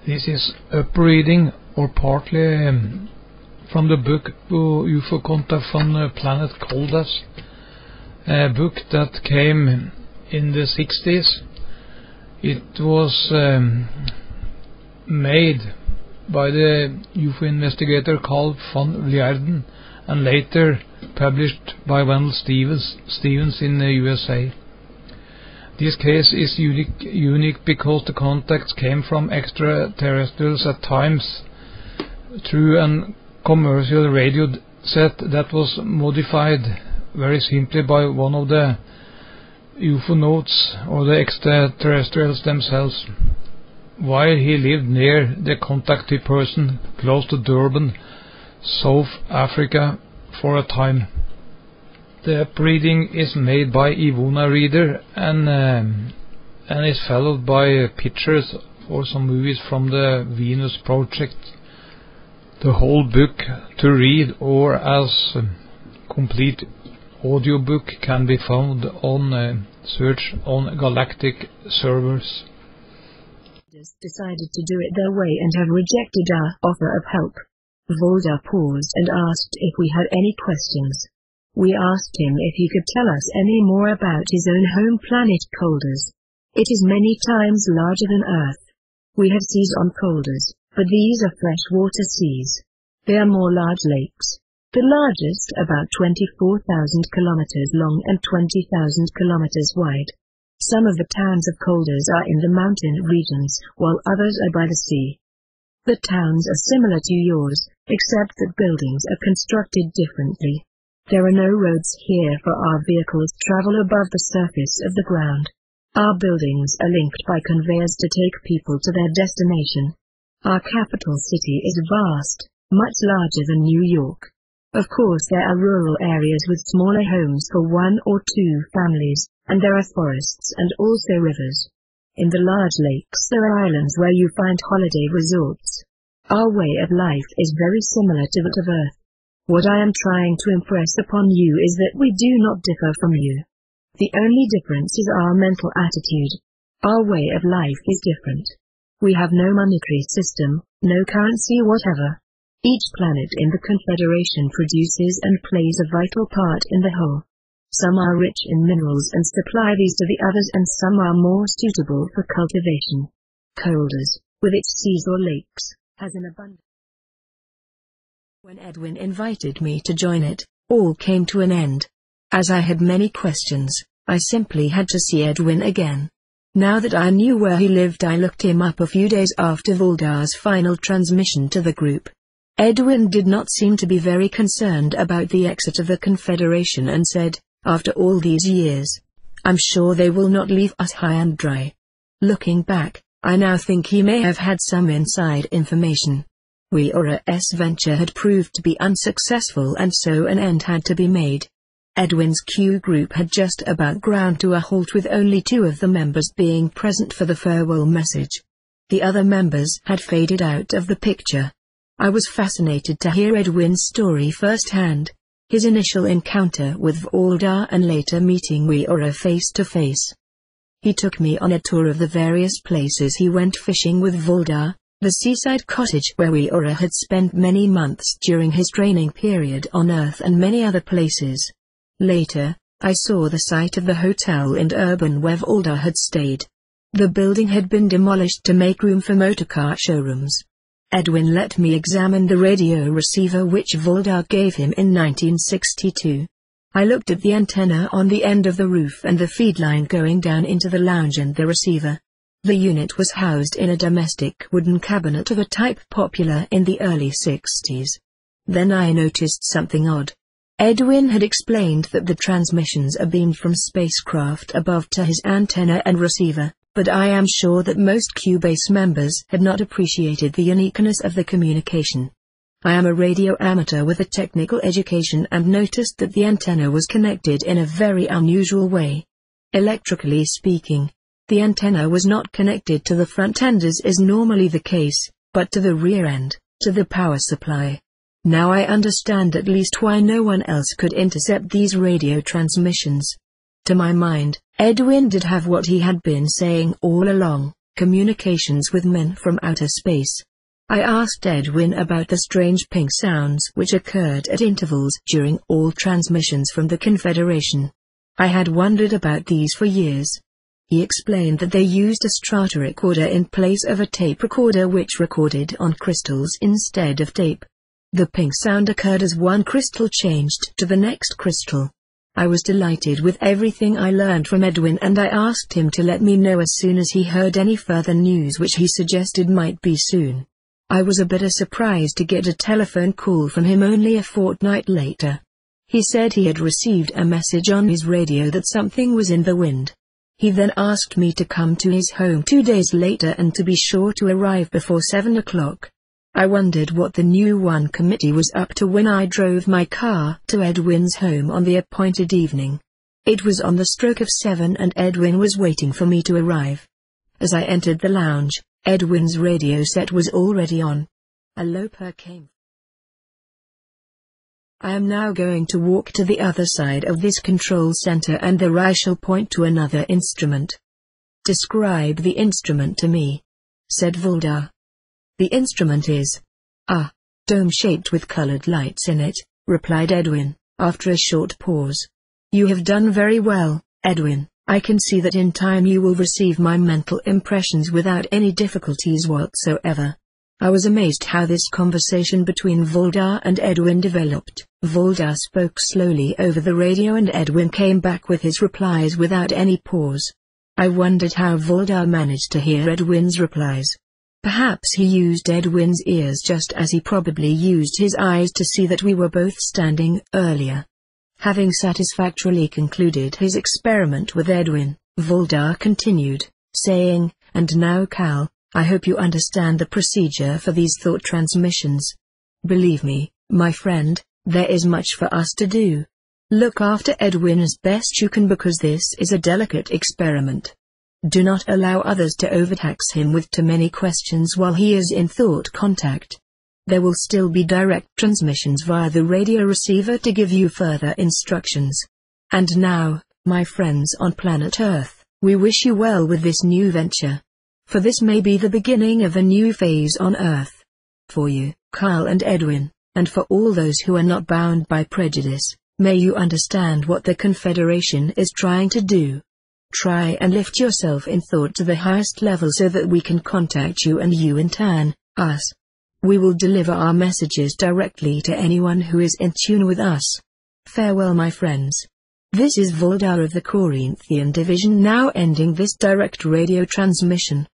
This is upreading, or partly from the book UFO Contact from the planet Koldas, a book that came in the 60s. It was made by the UFO investigator Carl von Liarden and later published by Wendell Stevens in the USA. This case is unique because the contacts came from extraterrestrials at times through a commercial radio set that was modified very simply by one of the UFOnauts or the extraterrestrials themselves, while he lived near the contacted person close to Durban, South Africa, for a time. The reading is made by Ivona Reader and is followed by pictures for some movies from the Venus Project. The whole book to read or as complete audiobook can be found on search on galactic-servers. Decided to do it their way and have rejected our offer of help. Voldar paused and asked if we had any questions. We asked him if he could tell us any more about his own home planet Koldas. It is many times larger than Earth. We have seas on Koldas, but these are freshwater seas. They are more large lakes. The largest about 24,000 kilometers long and 20,000 kilometers wide. Some of the towns of Koldas are in the mountain regions, while others are by the sea. The towns are similar to yours, except that buildings are constructed differently. There are no roads here for our vehicles to travel above the surface of the ground. Our buildings are linked by conveyors to take people to their destination. Our capital city is vast, much larger than New York. Of course there are rural areas with smaller homes for 1 or 2 families, and there are forests and also rivers. In the large lakes there are islands where you find holiday resorts. Our way of life is very similar to that of Earth. What I am trying to impress upon you is that we do not differ from you. The only difference is our mental attitude. Our way of life is different. We have no monetary system, no currency whatever. Each planet in the Confederation produces and plays a vital part in the whole. Some are rich in minerals and supply these to the others, and some are more suitable for cultivation. Koldas, with its seas or lakes, has an abundance. When Edwin invited me to join it, all came to an end. As I had many questions, I simply had to see Edwin again. Now that I knew where he lived, I looked him up a few days after Voldar's final transmission to the group. Edwin did not seem to be very concerned about the exit of the Confederation and said, "After all these years, I'm sure they will not leave us high and dry." Looking back, I now think he may have had some inside information. Weora's venture had proved to be unsuccessful, and so an end had to be made. Edwin's Q group had just about ground to a halt, with only 2 of the members being present for the farewell message. The other members had faded out of the picture. I was fascinated to hear Edwin's story firsthand. His initial encounter with Voldar and later meeting Weora face to face. He took me on a tour of the various places he went fishing with Voldar, the seaside cottage where Weora had spent many months during his training period on Earth, and many other places. Later, I saw the site of the hotel in Øverby where Voldar had stayed. The building had been demolished to make room for motorcar showrooms. Edwin let me examine the radio receiver which Voldar gave him in 1962. I looked at the antenna on the end of the roof and the feed line going down into the lounge and the receiver. The unit was housed in a domestic wooden cabinet of a type popular in the early 60s. Then I noticed something odd. Edwin had explained that the transmissions are beamed from spacecraft above to his antenna and receiver, but I am sure that most Q-base members had not appreciated the uniqueness of the communication. I am a radio amateur with a technical education and noticed that the antenna was connected in a very unusual way. Electrically speaking, the antenna was not connected to the front end as is normally the case, but to the rear end, to the power supply. Now I understand at least why no one else could intercept these radio transmissions. To my mind, Edwin did have what he had been saying all along. communications with men from outer space. I asked Edwin about the strange ping sounds which occurred at intervals during all transmissions from the Confederation. I had wondered about these for years. He explained that they used a strata recorder in place of a tape recorder which recorded on crystals instead of tape. The ping sound occurred as one crystal changed to the next crystal. I was delighted with everything I learned from Edwin, and I asked him to let me know as soon as he heard any further news, which he suggested might be soon. I was a bit surprised to get a telephone call from him only a fortnight later. He said he had received a message on his radio that something was in the wind. He then asked me to come to his home 2 days later and to be sure to arrive before 7 o'clock. I wondered what the New One committee was up to when I drove my car to Edwin's home on the appointed evening. It was on the stroke of 7 and Edwin was waiting for me to arrive. As I entered the lounge, Edwin's radio set was already on. A low purr came. I am now going to walk to the other side of this control center and there I shall point to another instrument. Describe the instrument to me, said Voldar. The instrument is a dome shaped with colored lights in it, replied Edwin, after a short pause. You have done very well, Edwin. I can see that in time you will receive my mental impressions without any difficulties whatsoever. I was amazed how this conversation between Voldar and Edwin developed. Voldar spoke slowly over the radio and Edwin came back with his replies without any pause. I wondered how Voldar managed to hear Edwin's replies. Perhaps he used Edwin's ears just as he probably used his eyes to see that we were both standing earlier. Having satisfactorily concluded his experiment with Edwin, Voldar continued, saying, "And now Cal, I hope you understand the procedure for these thought transmissions. Believe me, my friend, there is much for us to do. Look after Edwin as best you can because this is a delicate experiment. Do not allow others to overtax him with too many questions while he is in thought contact. There will still be direct transmissions via the radio receiver to give you further instructions. And now, my friends on planet Earth, we wish you well with this new venture. For this may be the beginning of a new phase on Earth. For you, Kyle and Edwin, and for all those who are not bound by prejudice, may you understand what the Confederation is trying to do. Try and lift yourself in thought to the highest level so that we can contact you and you in turn, us. We will deliver our messages directly to anyone who is in tune with us. Farewell my friends. This is Voldar of the Corinthian Division now ending this direct radio transmission."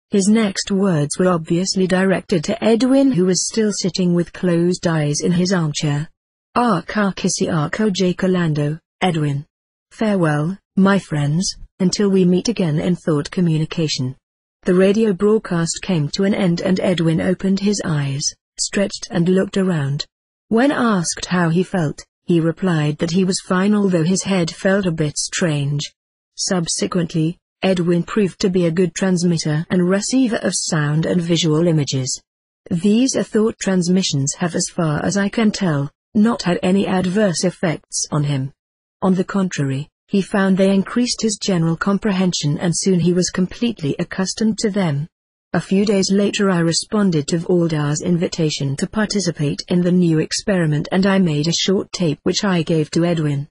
His next words were obviously directed to Edwin, who was still sitting with closed eyes in his armchair. Arca Kissy Arco Jacolando, Edwin. Farewell, my friends, until we meet again in thought communication. The radio broadcast came to an end and Edwin opened his eyes, stretched and looked around. When asked how he felt, he replied that he was fine although his head felt a bit strange. Subsequently, Edwin proved to be a good transmitter and receiver of sound and visual images. These thought transmissions have, as far as I can tell, not had any adverse effects on him. On the contrary, he found they increased his general comprehension and soon he was completely accustomed to them. A few days later I responded to Voldar's invitation to participate in the new experiment and I made a short tape which I gave to Edwin.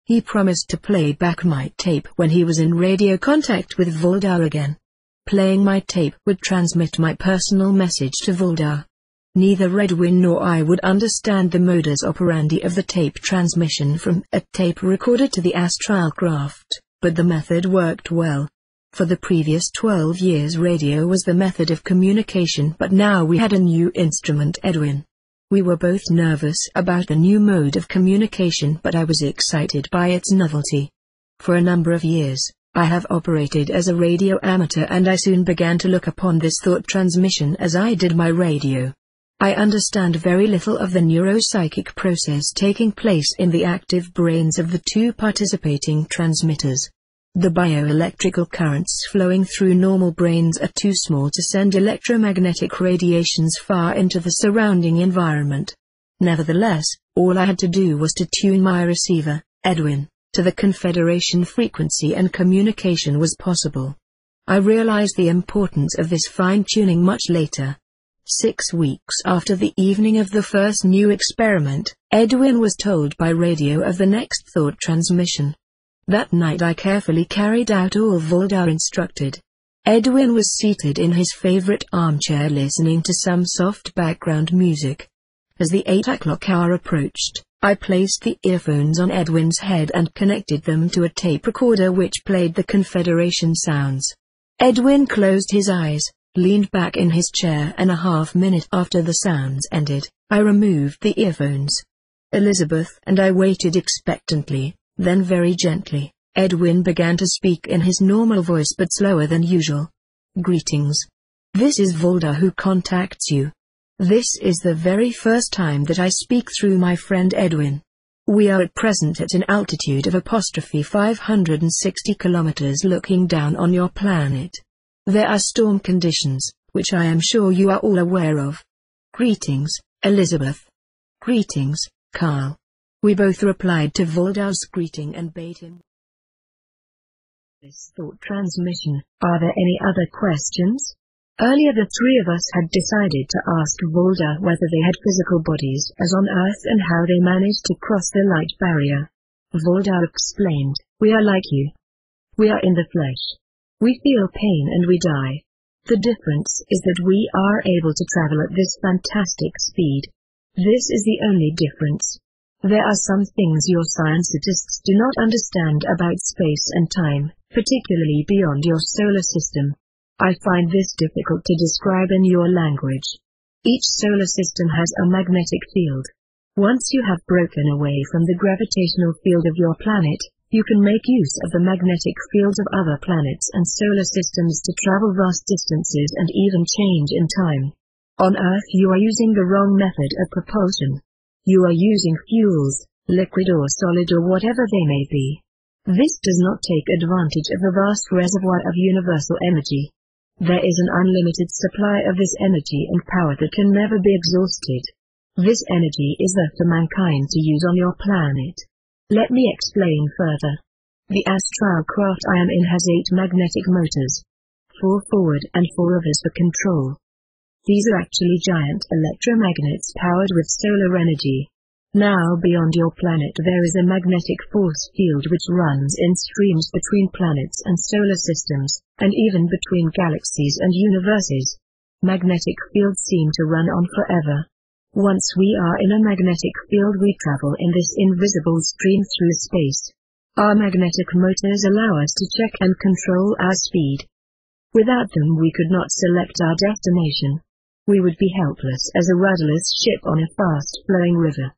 He promised to play back my tape when he was in radio contact with Voldar again. Playing my tape would transmit my personal message to Voldar. Neither Edwin nor I would understand the modus operandi of the tape transmission from a tape recorder to the astral craft, but the method worked well. For the previous 12 years radio was the method of communication, but now we had a new instrument, Edwin. We were both nervous about the new mode of communication, but I was excited by its novelty. For a number of years, I have operated as a radio amateur and I soon began to look upon this thought transmission as I did my radio. I understand very little of the neuropsychic process taking place in the active brains of the two participating transmitters. The bioelectrical currents flowing through normal brains are too small to send electromagnetic radiations far into the surrounding environment. Nevertheless, all I had to do was to tune my receiver, Edwin, to the Confederation frequency and communication was possible. I realized the importance of this fine-tuning much later. 6 weeks after the evening of the first new experiment, Edwin was told by radio of the next thought transmission. That night I carefully carried out all Voldar instructed. Edwin was seated in his favorite armchair listening to some soft background music. As the 8 o'clock hour approached, I placed the earphones on Edwin's head and connected them to a tape recorder which played the Confederation sounds. Edwin closed his eyes, leaned back in his chair, and a half minute after the sounds ended, I removed the earphones. Elizabeth and I waited expectantly, then very gently, Edwin began to speak in his normal voice but slower than usual. Greetings. This is Voldar who contacts you. This is the very first time that I speak through my friend Edwin. We are at present at an altitude of ~560 kilometers looking down on your planet. There are storm conditions, which I am sure you are all aware of. Greetings, Elizabeth. Greetings, Carl. We both replied to Voldar's greeting and bade him this thought transmission. Are there any other questions? Earlier the three of us had decided to ask Voldar whether they had physical bodies as on Earth and how they managed to cross the light barrier. Voldar explained, we are like you. We are in the flesh. We feel pain and we die. The difference is that we are able to travel at this fantastic speed. This is the only difference. There are some things your scientists do not understand about space and time, particularly beyond your solar system. I find this difficult to describe in your language. Each solar system has a magnetic field. Once you have broken away from the gravitational field of your planet, you can make use of the magnetic fields of other planets and solar systems to travel vast distances and even change in time. On Earth you are using the wrong method of propulsion. You are using fuels, liquid or solid or whatever they may be. This does not take advantage of the vast reservoir of universal energy. There is an unlimited supply of this energy and power that can never be exhausted. This energy is there for mankind to use on your planet. Let me explain further. The astral craft I am in has 8 magnetic motors. 4 forward and 4 reverse for control. These are actually giant electromagnets powered with solar energy. Now beyond your planet there is a magnetic force field which runs in streams between planets and solar systems, and even between galaxies and universes. Magnetic fields seem to run on forever. Once we are in a magnetic field we travel in this invisible stream through space. Our magnetic motors allow us to check and control our speed. Without them we could not select our destination. We would be helpless as a rudderless ship on a fast-flowing river.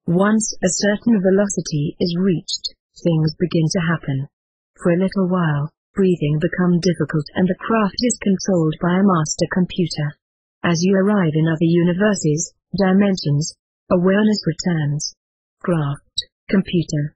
Once a certain velocity is reached, things begin to happen. For a little while, breathing becomes difficult and the craft is controlled by a master computer. As you arrive in other universes, dimensions, awareness returns. Craft, computer,